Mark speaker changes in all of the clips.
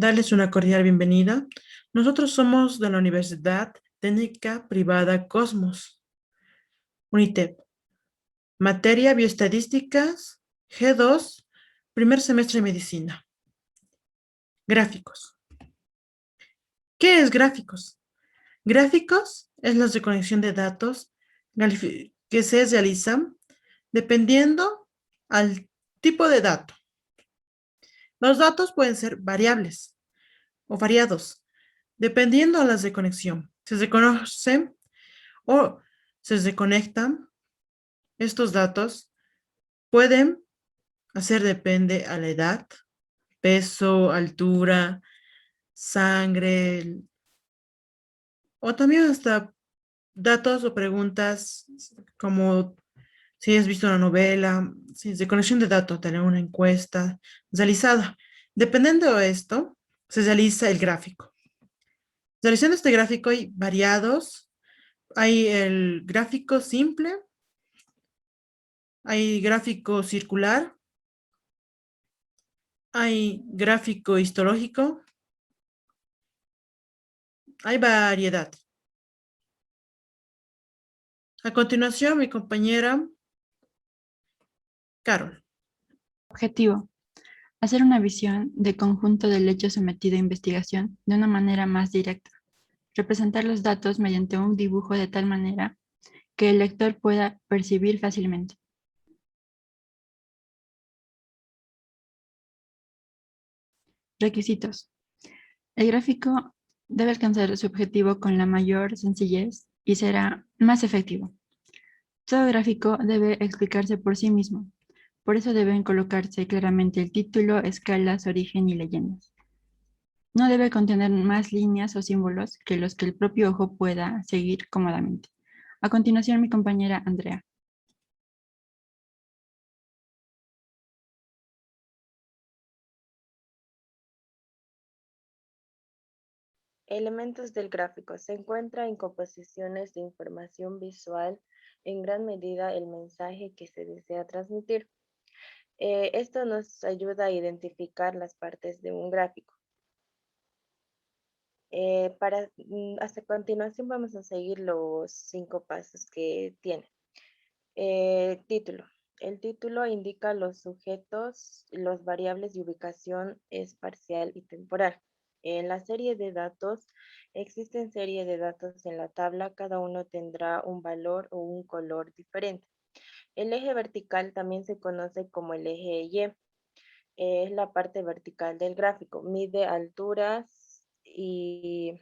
Speaker 1: Darles una cordial bienvenida. Nosotros somos de la Universidad Técnica Privada Cosmos, UNITEP. Materia Bioestadísticas, G2, primer semestre de Medicina. Gráficos. ¿Qué es gráficos? Gráficos es la recolección de datos que se realizan dependiendo al tipo de dato. Los datos pueden ser variables o variados, dependiendo de la reconexión. Se reconocen o se desconectan. Estos datos pueden hacer depende a la edad, peso, altura, sangre, o también hasta datos o preguntas como si has visto una novela, si de conexión de datos, tener una encuesta realizada. Dependiendo de esto, se realiza el gráfico. Realizando este gráfico hay variados. Hay el gráfico simple, hay gráfico circular, hay gráfico histológico, hay variedad. A continuación, mi compañera Carol.
Speaker 2: Objetivo: hacer una visión de conjunto del hecho sometido a investigación de una manera más directa. Representar los datos mediante un dibujo de tal manera que el lector pueda percibir fácilmente. Requisitos: el gráfico debe alcanzar su objetivo con la mayor sencillez y será más efectivo. Todo gráfico debe explicarse por sí mismo. Por eso deben colocarse claramente el título, escalas, origen y leyendas. No debe contener más líneas o símbolos que los que el propio ojo pueda seguir cómodamente. A continuación, mi compañera Andrea.
Speaker 3: Elementos del gráfico. Se encuentra en composiciones de información visual, en gran medida el mensaje que se desea transmitir. Esto nos ayuda a identificar las partes de un gráfico. Hasta continuación vamos a seguir los 5 pasos que tiene. Título. El título indica los sujetos, los variables de ubicación espacial y temporal. En la serie de datos, existen series de datos en la tabla, cada uno tendrá un valor o un color diferente. El eje vertical también se conoce como el eje Y. Es la parte vertical del gráfico, mide alturas y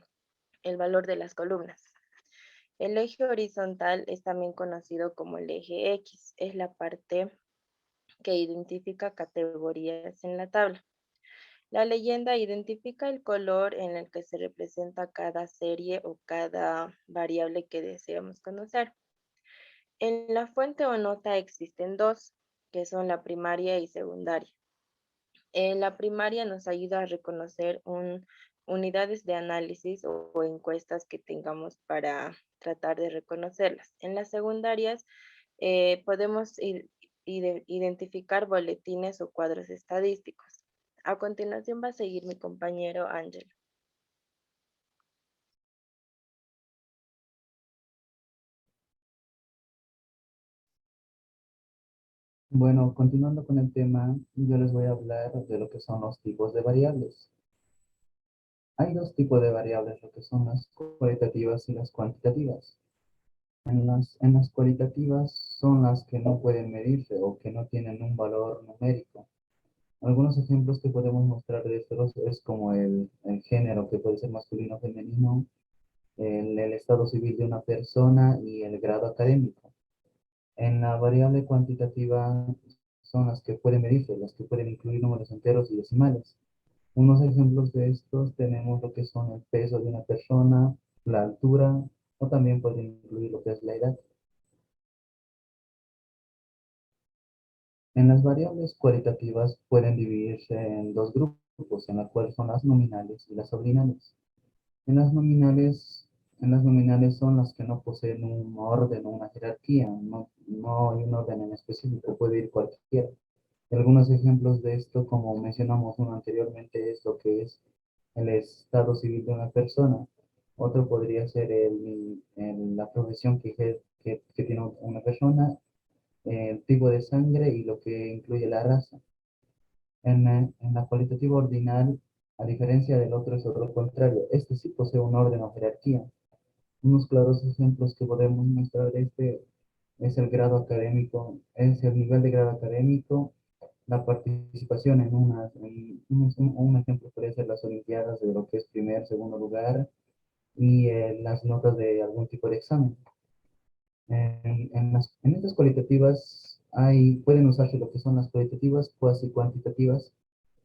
Speaker 3: el valor de las columnas. El eje horizontal es también conocido como el eje X, es la parte que identifica categorías en la tabla. La leyenda identifica el color en el que se representa cada serie o cada variable que deseamos conocer. En la fuente o nota existen dos, que son la primaria y secundaria. La primaria nos ayuda a reconocer unidades de análisis o encuestas que tengamos para tratar de reconocerlas. En las secundarias podemos identificar boletines o cuadros estadísticos. A continuación va a seguir mi compañero Ángel.
Speaker 4: Bueno, continuando con el tema, yo les voy a hablar de lo que son los tipos de variables. Hay dos tipos de variables, lo que son las cualitativas y las cuantitativas. En las cualitativas son las que no pueden medirse o que no tienen un valor numérico. Algunos ejemplos que podemos mostrar de estos es como el género, que puede ser masculino o femenino, el estado civil de una persona y el grado académico. En la variable cuantitativa son las que pueden medirse, las que pueden incluir números enteros y decimales. Unos ejemplos de estos tenemos lo que son el peso de una persona, la altura, o también pueden incluir lo que es la edad. En las variables cualitativas pueden dividirse en dos grupos, en las cuales son las nominales y las ordinales. En las nominales, en las nominales son las que no poseen un orden o una jerarquía, no hay un orden en específico, puede ir cualquiera. Algunos ejemplos de esto, como mencionamos uno anteriormente, es lo que es el estado civil de una persona. Otro podría ser la profesión que tiene una persona, el tipo de sangre y lo que incluye la raza. En la cualitativa ordinal, a diferencia del otro, es otro contrario. Este sí posee un orden o jerarquía. Unos claros ejemplos que podemos mostrar de este es el grado académico, es el nivel de grado académico, la participación en un ejemplo podría ser las olimpiadas de lo que es primer, segundo lugar y las notas de algún tipo de examen. En estas cualitativas pueden usarse lo que son las cualitativas cuasi cuantitativas.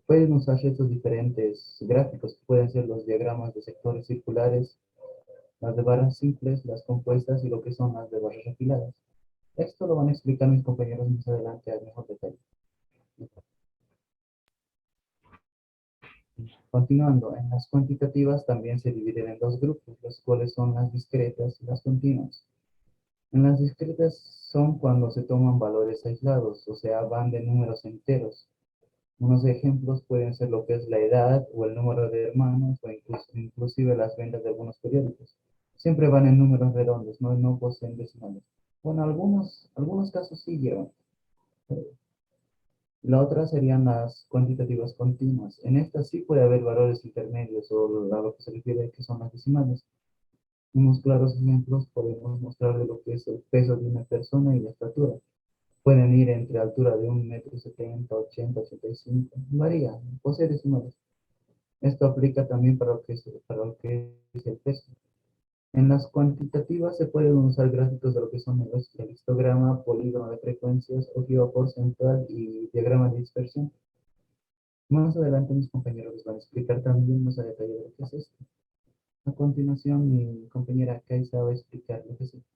Speaker 4: Pueden usarse estos diferentes gráficos, que pueden ser los diagramas de sectores circulares, las de barras simples, las compuestas y lo que son las de barras afiladas. Esto lo van a explicar mis compañeros más adelante a mejor detalle. Continuando, en las cuantitativas también se dividen en dos grupos, los cuales son las discretas y las continuas. En las discretas son cuando se toman valores aislados, o sea, van de números enteros. Unos ejemplos pueden ser lo que es la edad o el número de hermanos o inclusive las ventas de algunos periódicos. Siempre van en números redondos, no poseen decimales. Bueno, algunos casos sí llevan. La otra serían las cuantitativas continuas. En estas sí puede haber valores intermedios o a lo que se refiere que son las decimales. Unos claros ejemplos podemos mostrar de lo que es el peso de una persona y la estatura. Pueden ir entre altura de 1,70 m, 80, 85, varía, posee decimales. Esto aplica también para lo que es el peso. En las cuantitativas se pueden usar gráficos de lo que son el histograma, polígono de frecuencias, ojiva porcentual y diagrama de dispersión. Más adelante mis compañeros les van a explicar también más a detalle de lo que es esto. A continuación mi compañera Kaisa va a explicar lo que es esto.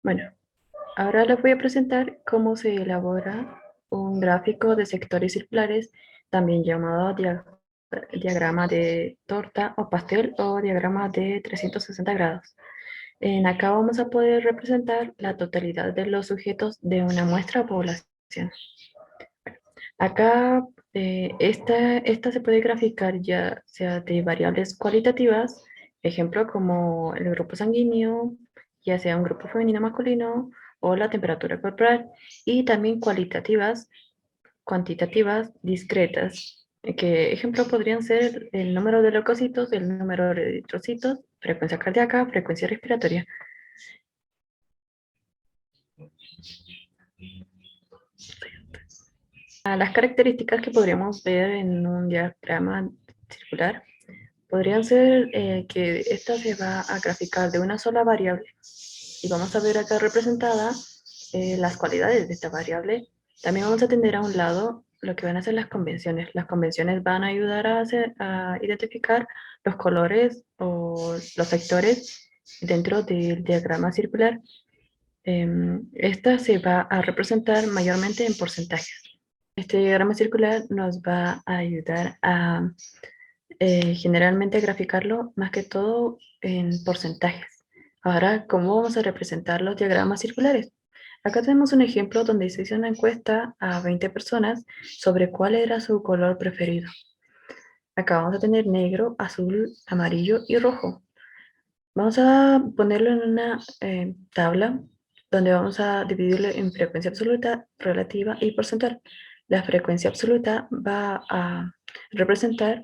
Speaker 5: Bueno, ahora les voy a presentar cómo se elabora un gráfico de sectores circulares, también llamado diagrama de torta o pastel o diagrama de 360 grados. Acá vamos a poder representar la totalidad de los sujetos de una muestra o población. Acá esta se puede graficar ya sea de variables cualitativas, ejemplo como el grupo sanguíneo, ya sea un grupo femenino o masculino, o la temperatura corporal, y también cualitativas, cuantitativas, discretas, que ejemplo podrían ser el número de leucocitos, el número de eritrocitos, frecuencia cardíaca, frecuencia respiratoria. Las características que podríamos ver en un diagrama circular podrían ser que esta se va a graficar de una sola variable. Y vamos a ver acá representadas las cualidades de esta variable. También vamos a tener a un lado lo que van a ser las convenciones. Las convenciones van a ayudar a identificar los colores o los sectores dentro del diagrama circular. Esta se va a representar mayormente en porcentajes. Este diagrama circular nos va a ayudar a generalmente graficarlo más que todo en porcentajes. Ahora, ¿cómo vamos a representar los diagramas circulares? Acá tenemos un ejemplo donde se hizo una encuesta a 20 personas sobre cuál era su color preferido. Acá vamos a tener negro, azul, amarillo y rojo. Vamos a ponerlo en una tabla donde vamos a dividirlo en frecuencia absoluta, relativa y porcentual. La frecuencia absoluta va a representar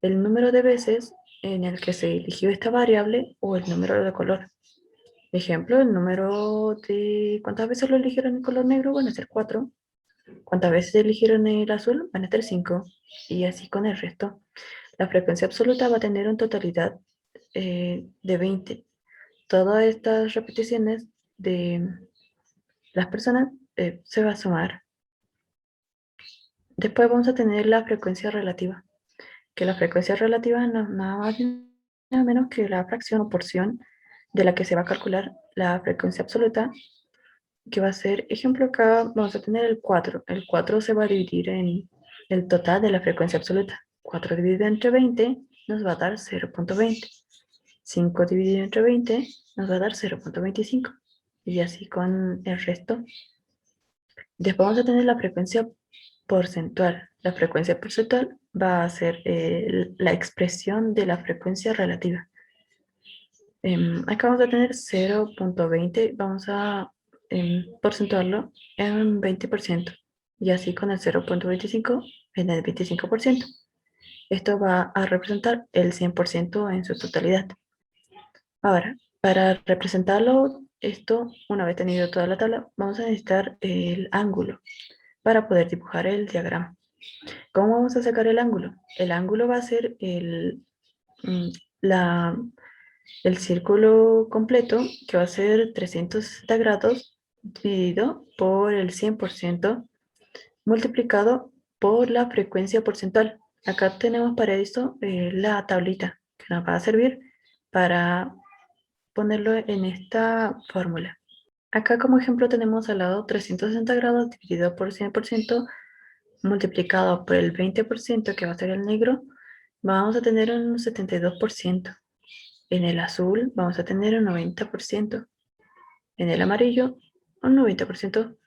Speaker 5: el número de veces en el que se eligió esta variable o el número de color. Ejemplo, el número de cuántas veces lo eligieron el color negro van a ser 4. Cuántas veces eligieron el azul van a ser 5. Y así con el resto. La frecuencia absoluta va a tener una totalidad de 20. Todas estas repeticiones de las personas se va a sumar. Después vamos a tener la frecuencia relativa, que la frecuencia relativa no es nada más ni nada menos que la fracción o porción de la que se va a calcular la frecuencia absoluta, que va a ser, ejemplo acá vamos a tener el 4. El 4 se va a dividir en el total de la frecuencia absoluta. 4 dividido entre 20 nos va a dar 0.20. 5 dividido entre 20 nos va a dar 0.25. Y así con el resto. Después vamos a tener la frecuencia porcentual. La frecuencia porcentual va a ser la expresión de la frecuencia relativa. Acá vamos a tener 0.20, vamos a porcentuarlo en 20%, y así con el 0.25 en el 25%. Esto va a representar el 100% en su totalidad. Ahora, para representarlo, esto, una vez tenido toda la tabla, vamos a necesitar el ángulo para poder dibujar el diagrama. ¿Cómo vamos a sacar el ángulo? El ángulo va a ser la, el círculo completo, que va a ser 360 grados dividido por el 100% multiplicado por la frecuencia porcentual. Acá tenemos para esto la tablita que nos va a servir para ponerlo en esta fórmula. Acá como ejemplo tenemos al lado 360 grados dividido por 100% multiplicado por el 20%, que va a ser el negro, vamos a tener un 72%. En el azul vamos a tener un 90%. En el amarillo, un 90%.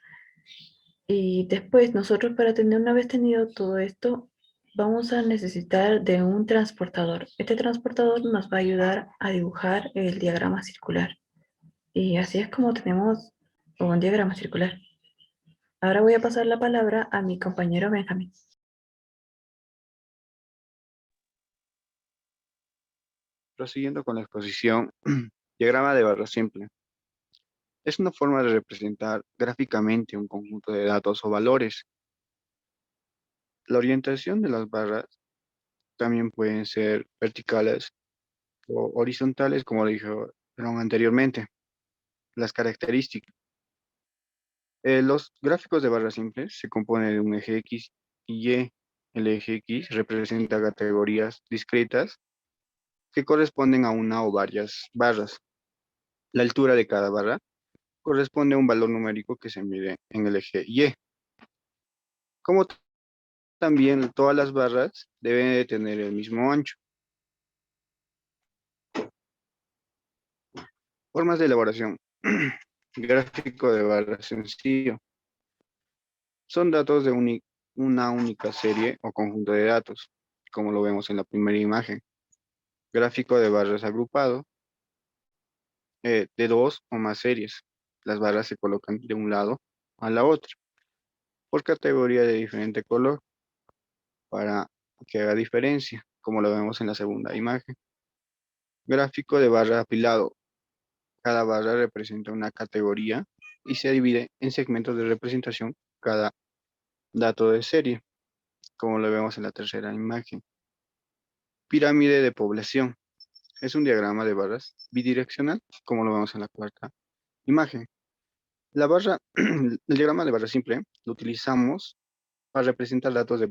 Speaker 5: Y después nosotros, para tener, una vez tenido todo esto, vamos a necesitar de un transportador. Este transportador nos va a ayudar a dibujar el diagrama circular. Y así es como tenemos un diagrama circular. Ahora voy a pasar la palabra a mi compañero Benjamín.
Speaker 6: Prosiguiendo con la exposición, diagrama de barra simple. Es una forma de representar gráficamente un conjunto de datos o valores. La orientación de las barras también pueden ser verticales o horizontales, como lo dijeron anteriormente. Las características. Los gráficos de barra simple se componen de un eje X y Y. El eje X representa categorías discretas que corresponden a una o varias barras. La altura de cada barra corresponde a un valor numérico que se mide en el eje Y. Como también todas las barras deben de tener el mismo ancho. Formas de elaboración. Gráfico de barra sencillo. Son datos de una única serie o conjunto de datos, como lo vemos en la primera imagen. Gráfico de barras agrupado, de dos o más series. Las barras se colocan de un lado a la otra, por categoría de diferente color, para que haga diferencia, como lo vemos en la segunda imagen. Gráfico de barra apilado. Cada barra representa una categoría y se divide en segmentos de representación cada dato de serie, como lo vemos en la tercera imagen. Pirámide de población. Es un diagrama de barras bidireccional, como lo vemos en la cuarta imagen. La barra, el diagrama de barra simple lo utilizamos para representar datos de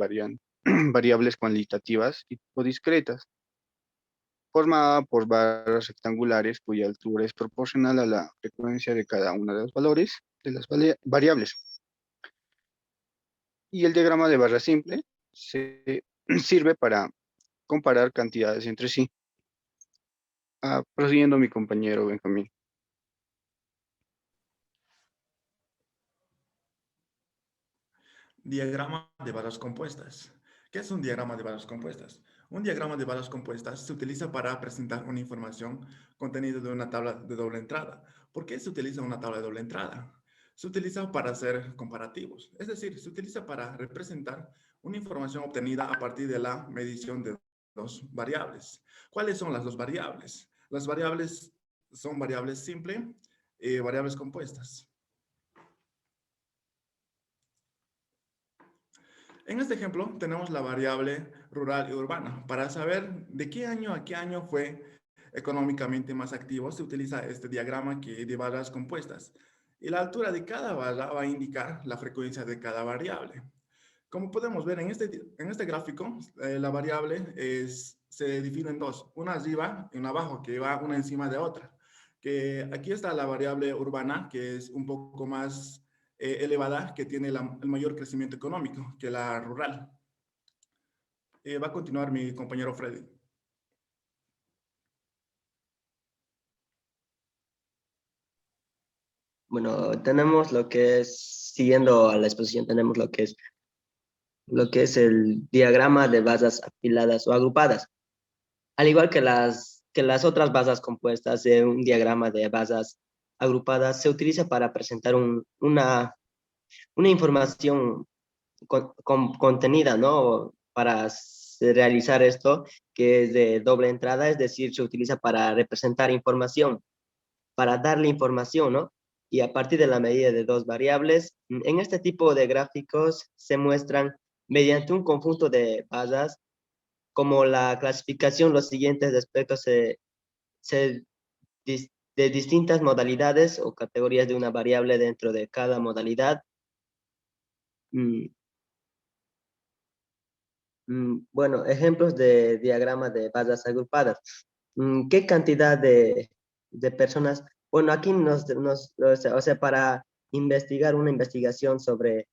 Speaker 6: variables cuantitativas o discretas, formada por barras rectangulares cuya altura es proporcional a la frecuencia de cada uno de los valores de las variables. Y el diagrama de barra simple sirve para comparar cantidades entre sí. Prosiguiendo mi compañero Benjamín.
Speaker 7: Diagrama de barras compuestas. ¿Qué es un diagrama de barras compuestas? Un diagrama de barras compuestas se utiliza para presentar una información contenida de una tabla de doble entrada. ¿Por qué se utiliza una tabla de doble entrada? Se utiliza para hacer comparativos, es decir, se utiliza para representar una información obtenida a partir de la medición de dos variables. ¿Cuáles son las dos variables? Las variables son variables simples y variables compuestas. En este ejemplo tenemos la variable rural y urbana. Para saber de qué año a qué año fue económicamente más activo, se utiliza este diagrama de barras compuestas. Y la altura de cada barra va a indicar la frecuencia de cada variable. Como podemos ver en este gráfico, la variable se divide en dos, una arriba y una abajo, que va una encima de otra. Que aquí está la variable urbana, que es un poco más elevada, que tiene el mayor crecimiento económico que la rural. Va a continuar mi compañero Freddy.
Speaker 8: Bueno, tenemos lo que es siguiendo a la exposición tenemos lo que es el diagrama de basas apiladas o agrupadas. Al igual que las otras basas compuestas, un diagrama de basas agrupadas se utiliza para presentar una información contenida, ¿no? Para realizar esto, que es de doble entrada, es decir, se utiliza para representar información, para darle información, ¿no? Y a partir de la medida de dos variables, en este tipo de gráficos se muestran mediante un conjunto de basas, como la clasificación, los siguientes aspectos de distintas modalidades o categorías de una variable dentro de cada modalidad. Bueno, ejemplos de diagramas de basas agrupadas. ¿Qué cantidad de personas? Bueno, aquí o sea, para investigar una investigación sobre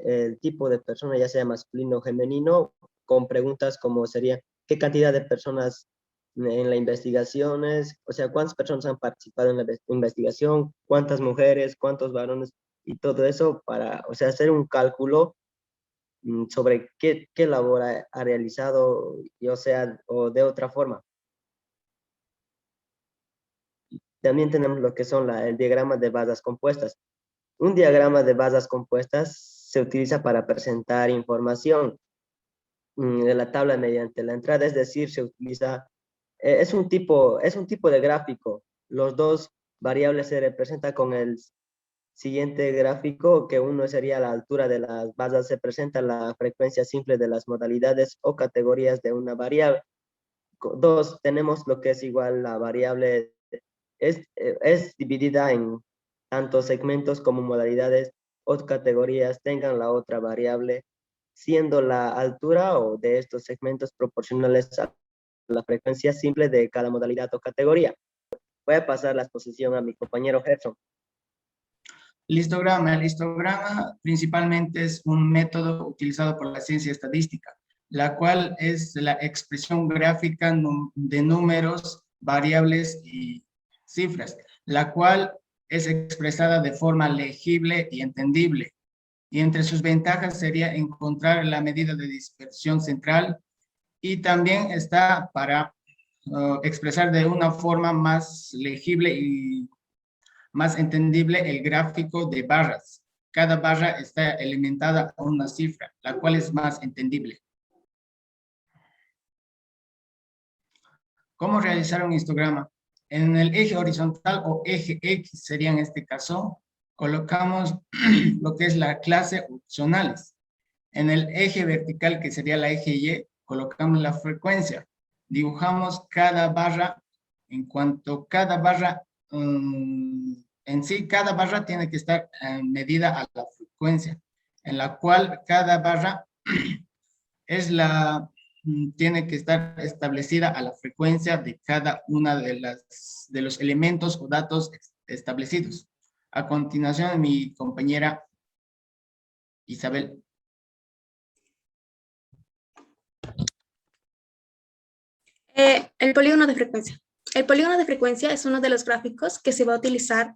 Speaker 8: el tipo de persona, ya sea masculino o femenino, con preguntas como sería, ¿qué cantidad de personas en la investigación es? O sea, ¿cuántas personas han participado en la investigación? ¿Cuántas mujeres? ¿Cuántos varones? Y todo eso para, o sea, hacer un cálculo sobre qué labor ha realizado, o sea, o de otra forma. También tenemos lo que son el diagrama de basas compuestas. Un diagrama de basas compuestas se utiliza para presentar información de la tabla mediante la entrada, es decir, se utiliza, es un tipo de gráfico. Los dos variables se representan con el siguiente gráfico, que uno sería la altura de las basas, se presenta la frecuencia simple de las modalidades o categorías de una variable. Dos, tenemos lo que es igual la variable, es dividida en tantos segmentos como modalidades o categorías tengan la otra variable, siendo la altura o de estos segmentos proporcionales a la frecuencia simple de cada modalidad o categoría. Voy a pasar la exposición a mi compañero Gerson.
Speaker 9: El histograma principalmente es un método utilizado por la ciencia estadística, la cual es la expresión gráfica de números, variables y cifras, la cual es expresada de forma legible y entendible. Y entre sus ventajas sería encontrar la medida de dispersión central y también está para expresar de una forma más legible y más entendible el gráfico de barras. Cada barra está alimentada a una cifra, la cual es más entendible. ¿Cómo realizar un histograma? En el eje horizontal o eje X sería en este caso, colocamos lo que es la clase opcionales. En el eje vertical, que sería la eje Y, colocamos la frecuencia. Dibujamos cada barra, en cuanto cada barra, en sí, cada barra tiene que estar medida a la frecuencia, en la cual cada barra tiene que estar establecida a la frecuencia de cada una de los elementos o datos establecidos. A continuación, mi compañera Isabel.
Speaker 10: El polígono de frecuencia. El polígono de frecuencia es uno de los gráficos que se va a utilizar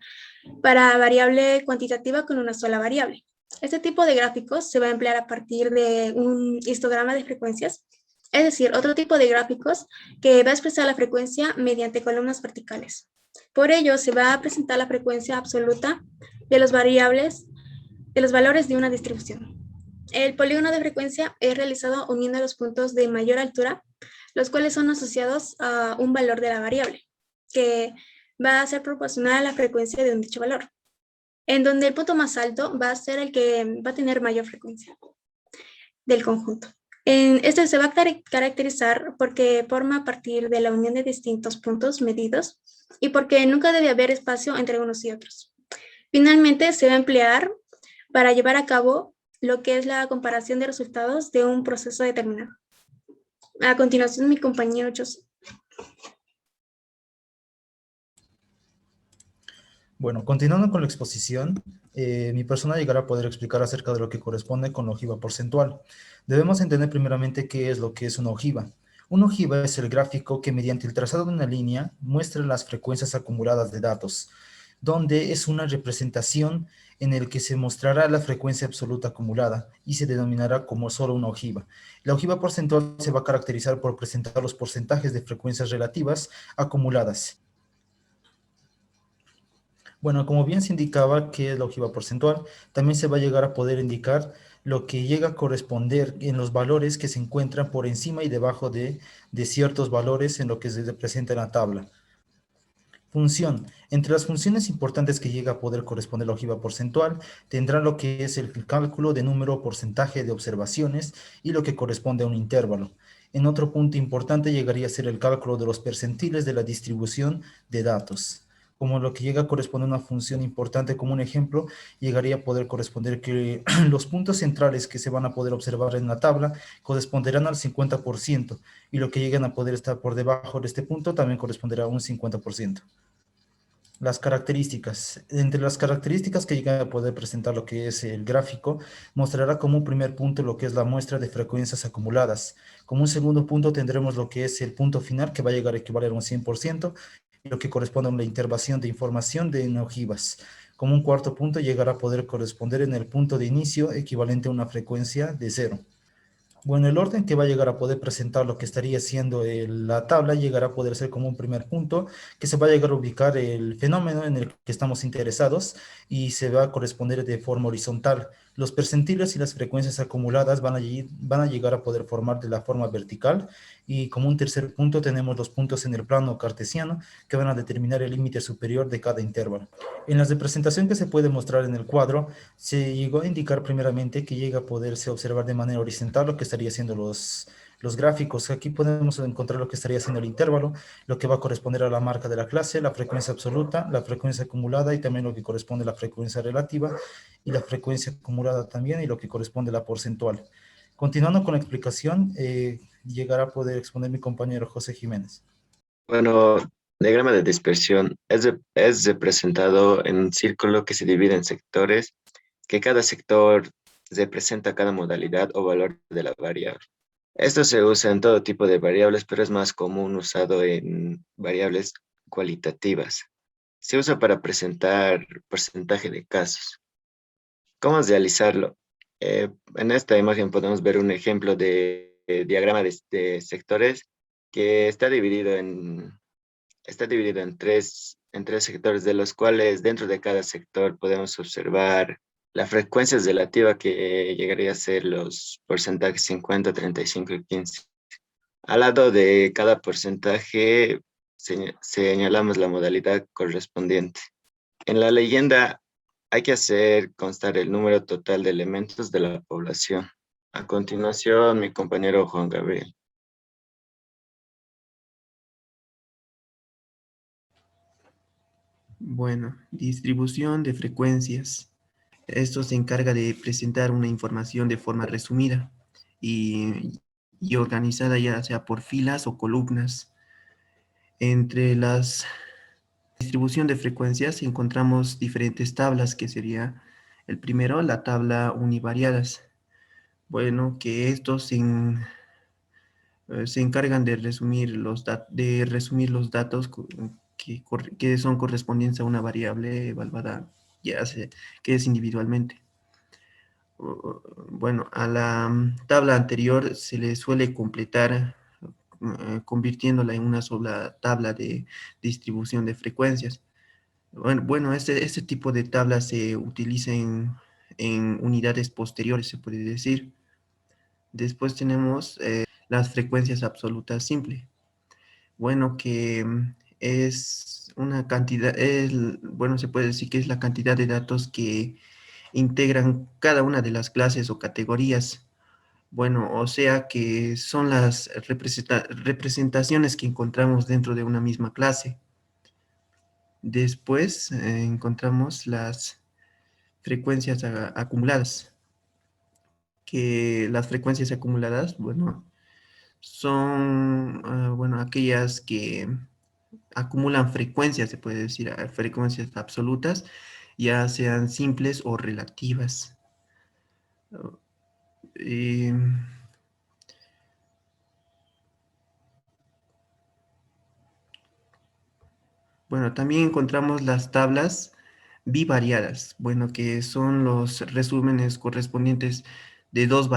Speaker 10: para variable cuantitativa con una sola variable. Este tipo de gráficos se va a emplear a partir de un histograma de frecuencias, es decir, otro tipo de gráficos que va a expresar la frecuencia mediante columnas verticales. Por ello, se va a presentar la frecuencia absoluta de los valores de una distribución. El polígono de frecuencia es realizado uniendo los puntos de mayor altura, los cuales son asociados a un valor de la variable, que va a ser proporcional a la frecuencia de un dicho valor, en donde el punto más alto va a ser el que va a tener mayor frecuencia del conjunto. Este se va a caracterizar porque forma a partir de la unión de distintos puntos medidos y porque nunca debe haber espacio entre unos y otros. Finalmente, se va a emplear para llevar a cabo lo que es la comparación de resultados de un proceso determinado. A continuación, mi compañero José.
Speaker 11: Bueno, continuando con la exposición, mi persona llegará a poder explicar acerca de lo que corresponde con la ojiva porcentual. Debemos entender primeramente qué es lo que es una ojiva. Una ojiva es el gráfico que mediante el trazado de una línea muestra las frecuencias acumuladas de datos. donde es una representación en el que se mostrará la frecuencia absoluta acumulada y se denominará como solo una ojiva. La ojiva porcentual se va a caracterizar por presentar los porcentajes de frecuencias relativas acumuladas. Bueno, como bien se indicaba que es la ojiva porcentual, también se va a llegar a poder indicar lo que llega a corresponder en los valores que se encuentran por encima y debajo de ciertos valores en lo que se representa en la tabla. Función. Entre las funciones importantes que llega a poder corresponder la ojiva porcentual, tendrá lo que es el cálculo de número o porcentaje de observaciones y lo que corresponde a un intervalo. En otro punto importante llegaría a ser el cálculo de los percentiles de la distribución de datos. Como lo que llega a corresponder a una función importante como un ejemplo, llegaría a poder corresponder que los puntos centrales que se van a poder observar en la tabla corresponderán al 50% y lo que lleguen a poder estar por debajo de este punto también corresponderá a un 50%. Las características. Entre las características que llega a poder presentar lo que es el gráfico, mostrará como un primer punto lo que es la muestra de frecuencias acumuladas. Como un segundo punto tendremos lo que es el punto final, que va a llegar a equivaler a un 100%, y lo que corresponde a una intervación de información de ojivas. Como un cuarto punto llegará a poder corresponder en el punto de inicio, equivalente a una frecuencia de 0. Bueno, el orden que va a llegar a poder presentar lo que estaría siendo la tabla llegará a poder ser como un primer punto, que se va a llegar a ubicar el fenómeno en el que estamos interesados y se va a corresponder de forma horizontal. Los percentiles y las frecuencias acumuladas van a llegar a poder formar de la forma vertical, y como un tercer punto tenemos los puntos en el plano cartesiano que van a determinar el límite superior de cada intervalo. En la representación que se puede mostrar en el cuadro, se llegó a indicar primeramente que llega a poderse observar de manera horizontal lo que estaría haciendo los gráficos. Aquí podemos encontrar lo que estaría haciendo el intervalo, lo que va a corresponder a la marca de la clase, la frecuencia absoluta, la frecuencia acumulada y también lo que corresponde a la frecuencia relativa y la frecuencia acumulada también y lo que corresponde a la porcentual. Continuando con la explicación, llegará a poder exponer mi compañero José Jiménez.
Speaker 12: Bueno, diagrama de dispersión es representado en un círculo que se divide en sectores, que cada sector representa cada modalidad o valor de la variable. Esto se usa en todo tipo de variables, pero es más común usado en variables cualitativas. Se usa para presentar porcentaje de casos. ¿Cómo realizarlo? En esta imagen podemos ver un ejemplo de diagrama de sectores que está dividido en tres sectores, de los cuales dentro de cada sector podemos observar la frecuencia relativa que llegaría a ser los porcentajes 50, 35 y 15. Al lado de cada porcentaje señalamos la modalidad correspondiente. En la leyenda hay que hacer constar el número total de elementos de la población. A continuación, mi compañero Juan Gabriel.
Speaker 13: Bueno, distribución de frecuencias. Esto se encarga de presentar una información de forma resumida y organizada ya sea por filas o columnas. Entre las distribución de frecuencias encontramos diferentes tablas, que sería el primero, la tabla univariadas. Bueno, que estos se encargan de resumir los datos que son correspondientes a una variable evaluada que es individualmente. Bueno, a la tabla anterior se le suele completar convirtiéndola en una sola tabla de distribución de frecuencias. Bueno, este tipo de tabla se utiliza en unidades posteriores, se puede decir. Después tenemos las frecuencias absolutas simples. Bueno, que es una cantidad, bueno, se puede decir que es la cantidad de datos que integran cada una de las clases o categorías. Bueno, o sea que son las representaciones que encontramos dentro de una misma clase. Después encontramos las frecuencias acumuladas, que las frecuencias acumuladas, bueno, son, bueno, aquellas que acumulan frecuencias, se puede decir, frecuencias absolutas, ya sean simples o relativas. Eh, Bueno, también encontramos las tablas bivariadas, bueno, que son los resúmenes correspondientes de de dos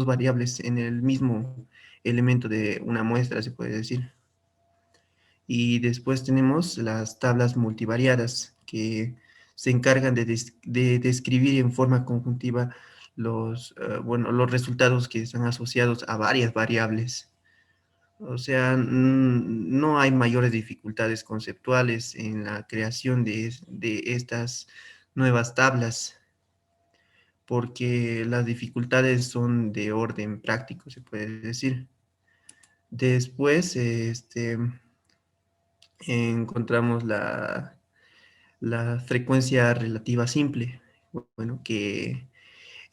Speaker 13: variables en el mismo elemento de una muestra, se puede decir. Y después tenemos las tablas multivariadas, que se encargan de describir en forma conjuntiva los resultados que están asociados a varias variables. O sea, no hay mayores dificultades conceptuales en la creación de estas nuevas tablas, porque las dificultades son de orden práctico, se puede decir. Después, encontramos la frecuencia relativa simple, bueno, que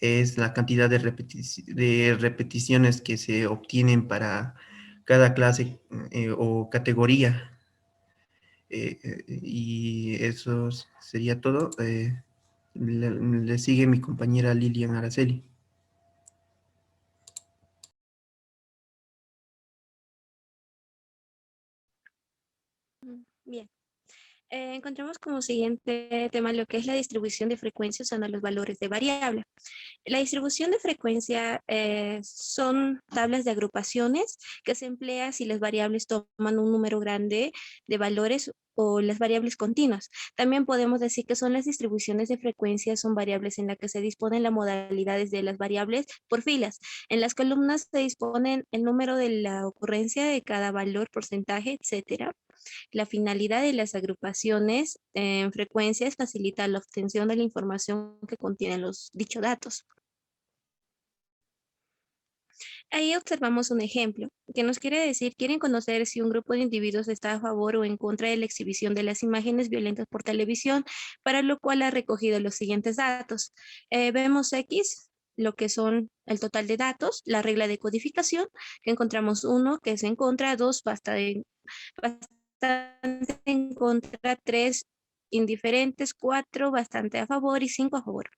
Speaker 13: es la cantidad de repeticiones que se obtienen para cada clase o categoría. Y eso sería todo. Le sigue mi compañera Lilian Araceli.
Speaker 10: Bien. Encontramos como siguiente tema lo que es la distribución de frecuencia usando los valores de variable. La distribución de frecuencia son tablas de agrupaciones que se emplea si las variables toman un número grande de valores o las variables continuas. También podemos decir que son las distribuciones de frecuencia, son variables en las que se disponen las modalidades de las variables por filas. En las columnas se disponen el número de la ocurrencia de cada valor, porcentaje, etcétera. La finalidad de las agrupaciones en frecuencia es facilitar la obtención de la información que contienen los dichos datos. Ahí observamos un ejemplo que nos quiere decir, quieren conocer si un grupo de individuos está a favor o en contra de la exhibición de las imágenes violentas por televisión, para lo cual ha recogido los siguientes datos. Vemos X, lo que son el total de datos, la regla de codificación, que encontramos 1, que es en contra, 2, bastante en contra, 3 indiferentes, 4 bastante a favor y 5 a favor.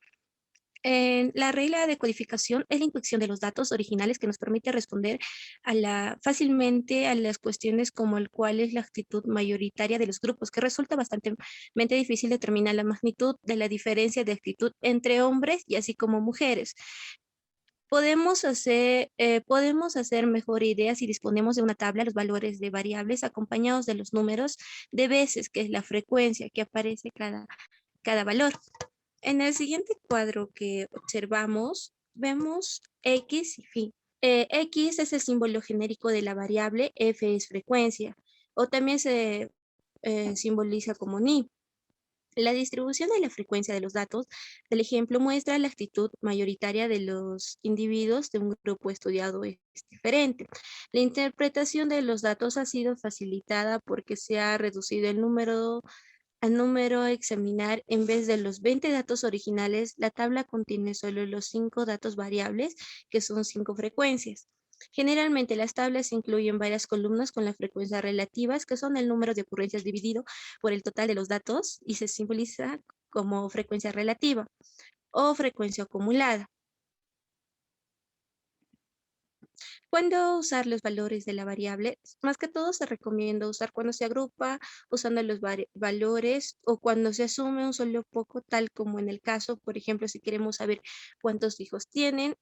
Speaker 10: La regla de codificación es la inclusión de los datos originales que nos permite responder fácilmente a las cuestiones como cuál es la actitud mayoritaria de los grupos, que resulta bastante difícil determinar la magnitud de la diferencia de actitud entre hombres y así como mujeres. Podemos hacer mejor idea si disponemos de una tabla, los valores de variables acompañados de los números de veces, que es la frecuencia que aparece cada valor. En el siguiente cuadro que observamos, vemos X y phi. X es el símbolo genérico de la variable, F es frecuencia, o también se simboliza como ni. La distribución de la frecuencia de los datos del ejemplo muestra la actitud mayoritaria de los individuos de un grupo estudiado es diferente. La interpretación de los datos ha sido facilitada porque se ha reducido el número a examinar. En vez de los 20 datos originales, la tabla contiene solo los 5 datos variables, que son 5 frecuencias. Generalmente las tablas incluyen varias columnas con las frecuencias relativas, que son el número de ocurrencias dividido por el total de los datos y se simboliza como frecuencia relativa o frecuencia acumulada. ¿Cuándo usar los valores de la variable? Más que todo se recomienda usar cuando se agrupa usando los valores o cuando se asume un solo poco, tal como en el caso, por ejemplo, si queremos saber cuántos hijos tienen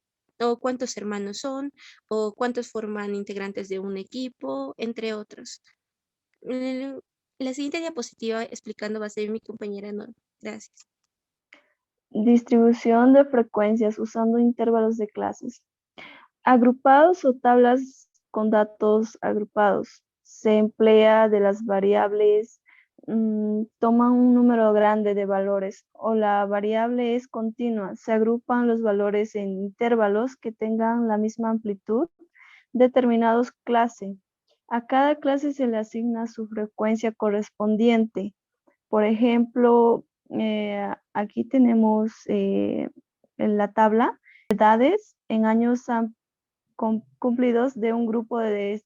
Speaker 10: o cuántos hermanos son o cuántos forman integrantes de un equipo, entre otros. La siguiente diapositiva explicando va a ser mi compañera Nora. Gracias.
Speaker 14: Distribución de frecuencias usando intervalos de clases. Agrupados o tablas con datos agrupados. Se emplea de las variables, toman un número grande de valores o la variable es continua. Se agrupan los valores en intervalos que tengan la misma amplitud determinados clase. A cada clase se le asigna su frecuencia correspondiente. Por ejemplo, aquí tenemos en la tabla edades en años cumplidos de un grupo de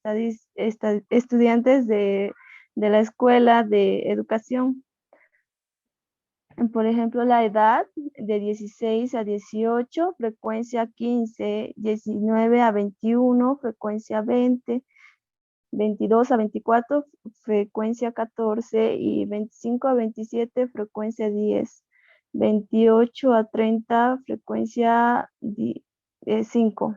Speaker 14: estudiantes de la escuela de educación. Por ejemplo, la edad de 16 a 18, frecuencia 15, 19 a 21, frecuencia 20, 22 a 24, frecuencia 14, y 25 a 27, frecuencia 10, 28 a 30, frecuencia 5.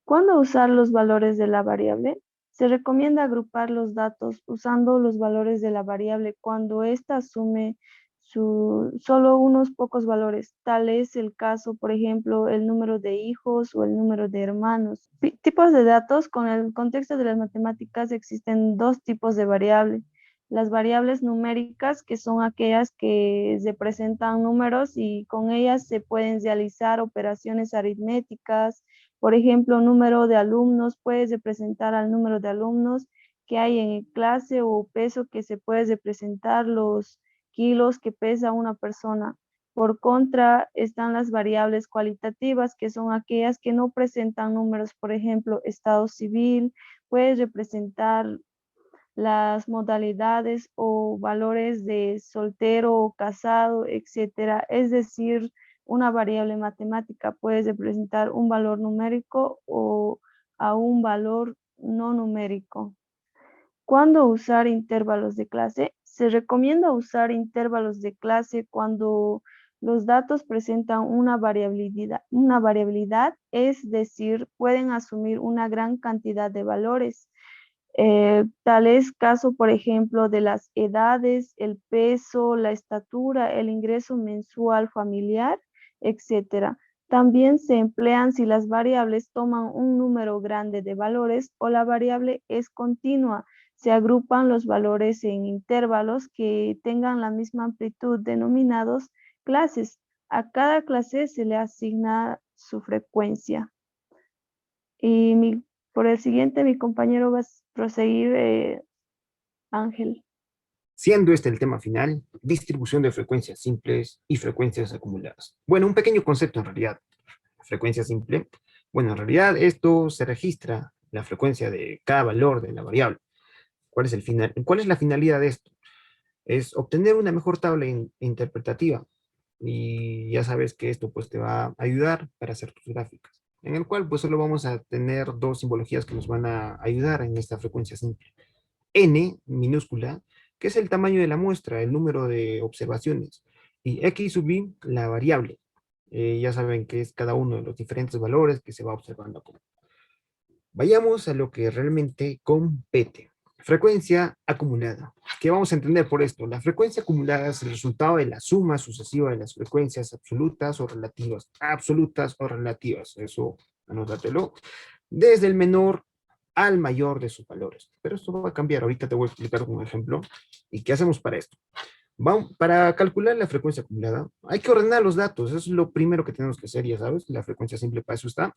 Speaker 14: ¿Cuándo usar los valores de la variable? Se recomienda agrupar los datos usando los valores de la variable cuando ésta asume solo unos pocos valores. Tal es el caso, por ejemplo, el número de hijos o el número de hermanos. Tipos de datos. Con el contexto de las matemáticas existen dos tipos de variables. Las variables numéricas, que son aquellas que representan números y con ellas se pueden realizar operaciones aritméticas. Por ejemplo, número de alumnos puede representar al número de alumnos que hay en clase, o peso, que se puede representar los kilos que pesa una persona. Por contra, están las variables cualitativas, que son aquellas que no presentan números. Por ejemplo, estado civil puede representar las modalidades o valores de soltero o casado, etcétera. Es decir, una variable matemática puede representar un valor numérico o a un valor no numérico. ¿Cuándo usar intervalos de clase? Se recomienda usar intervalos de clase cuando los datos presentan una variabilidad, es decir, pueden asumir una gran cantidad de valores. Tal es caso, por ejemplo, de las edades, el peso, la estatura, el ingreso mensual familiar, etc. También se emplean si las variables toman un número grande de valores o la variable es continua. Se agrupan los valores en intervalos que tengan la misma amplitud, denominados clases. A cada clase se le asigna su frecuencia. Y por el siguiente, mi compañero va a proseguir, Ángel.
Speaker 15: Siendo este el tema final, distribución de frecuencias simples y frecuencias acumuladas. Bueno, un pequeño concepto en realidad. Frecuencia simple. Bueno, en realidad esto se registra la frecuencia de cada valor de la variable. ¿Cuál es la finalidad de esto? Es obtener una mejor tabla interpretativa. Y ya sabes que esto pues te va a ayudar para hacer tus gráficas, en el cual pues solo vamos a tener dos simbologías que nos van a ayudar en esta frecuencia simple. N minúscula, que es el tamaño de la muestra, el número de observaciones, y X sub I, la variable. Ya saben que es cada uno de los diferentes valores que se va observando. Vayamos a lo que realmente compete. Frecuencia acumulada. ¿Qué vamos a entender por esto? La frecuencia acumulada es el resultado de la suma sucesiva de las frecuencias absolutas o relativas. Absolutas o relativas. Eso, anótatelo. Desde el menor al mayor de sus valores. Pero esto va a cambiar. Ahorita te voy a explicar un ejemplo. ¿Y qué hacemos para esto? Para calcular la frecuencia acumulada, hay que ordenar los datos. Eso es lo primero que tenemos que hacer, ya sabes. La frecuencia simple para eso está.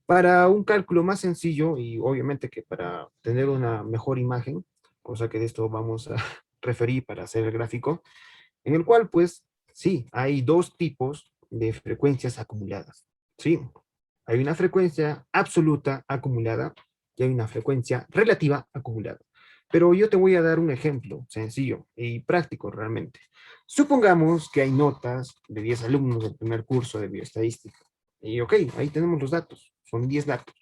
Speaker 15: Para un cálculo más sencillo, y obviamente que para tener una mejor imagen, cosa que de esto vamos a referir para hacer el gráfico, en el cual pues sí, hay dos tipos de frecuencias acumuladas. Sí, hay una frecuencia absoluta acumulada y hay una frecuencia relativa acumulada. Pero yo te voy a dar un ejemplo sencillo y práctico realmente. Supongamos que hay notas de 10 alumnos del primer curso de bioestadística. Y ok, ahí tenemos los datos, son 10 datos.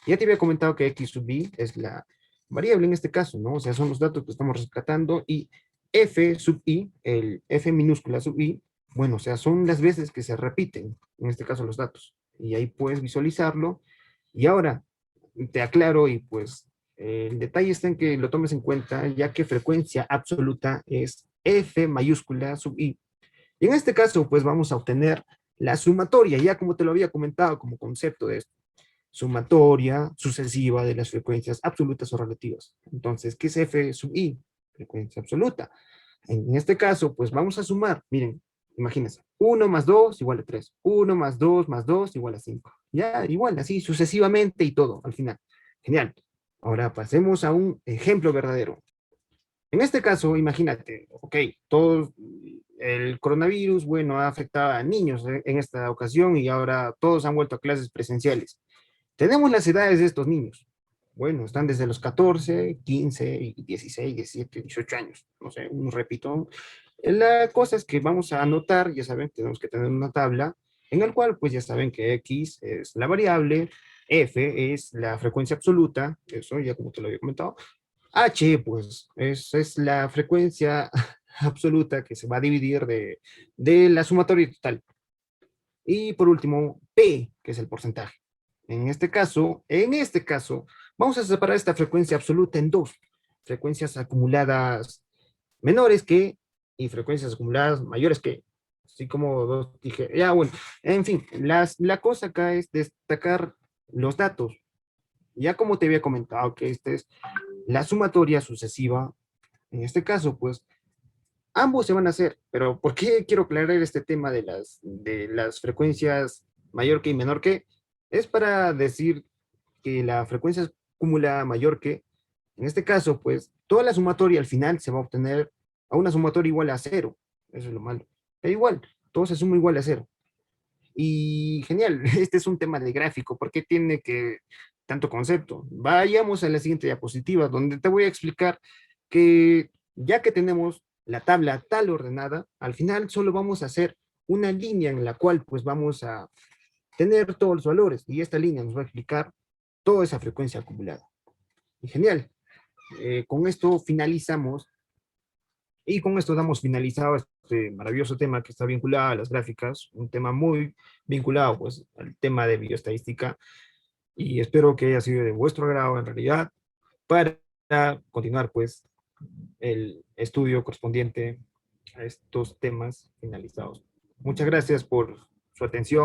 Speaker 15: Ya te había comentado que X sub I es la variable en este caso, ¿no? O sea, son los datos que estamos rescatando, y F sub I, el F minúscula sub I, bueno, o sea, son las veces que se repiten, en este caso los datos. Y ahí puedes visualizarlo. Y ahora te aclaro, y pues el detalle está en que lo tomes en cuenta, ya que frecuencia absoluta es F mayúscula sub I. Y en este caso, pues vamos a obtener la sumatoria, ya como te lo había comentado como concepto de esto. Sumatoria sucesiva de las frecuencias absolutas o relativas. Entonces, ¿qué es F sub I? Frecuencia absoluta. En este caso, pues vamos a sumar. Miren, imagínense. 1 más 2 igual a 3. 1 más 2 más 2 igual a 5. Ya, igual, así sucesivamente y todo al final. Genial. Ahora pasemos a un ejemplo verdadero. En este caso, imagínate, ok, el coronavirus, bueno, ha afectado a niños en esta ocasión y ahora todos han vuelto a clases presenciales. Tenemos las edades de estos niños. Bueno, están desde los 14, 15, 16, 17, 18 años. No sé, repito. La cosa es que vamos a anotar, ya saben, tenemos que tener una tabla en el cual pues ya saben que X es la variable, F es la frecuencia absoluta, eso ya como te lo había comentado, H pues es la frecuencia absoluta que se va a dividir de la sumatoria total. Y por último, P, que es el porcentaje. En este caso, vamos a separar esta frecuencia absoluta en dos. Frecuencias acumuladas menores que y frecuencias acumuladas mayores que. Así como dos dije, ya bueno, en fin, la cosa acá es destacar los datos. Ya como te había comentado que esta es la sumatoria sucesiva, en este caso, pues, ambos se van a hacer, pero ¿por qué quiero aclarar este tema de las frecuencias mayor que y menor que? Es para decir que la frecuencia acumulada mayor que, en este caso, pues, toda la sumatoria al final se va a obtener a una sumatoria igual a cero. Eso es lo malo. Pero igual, todo se suma igual a cero. Y genial, este es un tema de gráfico, ¿por qué tiene que tanto concepto? Vayamos a la siguiente diapositiva, donde te voy a explicar que ya que tenemos la tabla tal ordenada, al final solo vamos a hacer una línea en la cual pues vamos a tener todos los valores, y esta línea nos va a explicar toda esa frecuencia acumulada. Y genial, con esto finalizamos, y con esto damos finalizado este maravilloso tema que está vinculado a las gráficas, un tema muy vinculado pues al tema de bioestadística, y espero que haya sido de vuestro agrado en realidad para continuar pues el estudio correspondiente a estos temas finalizados. Muchas gracias por su atención.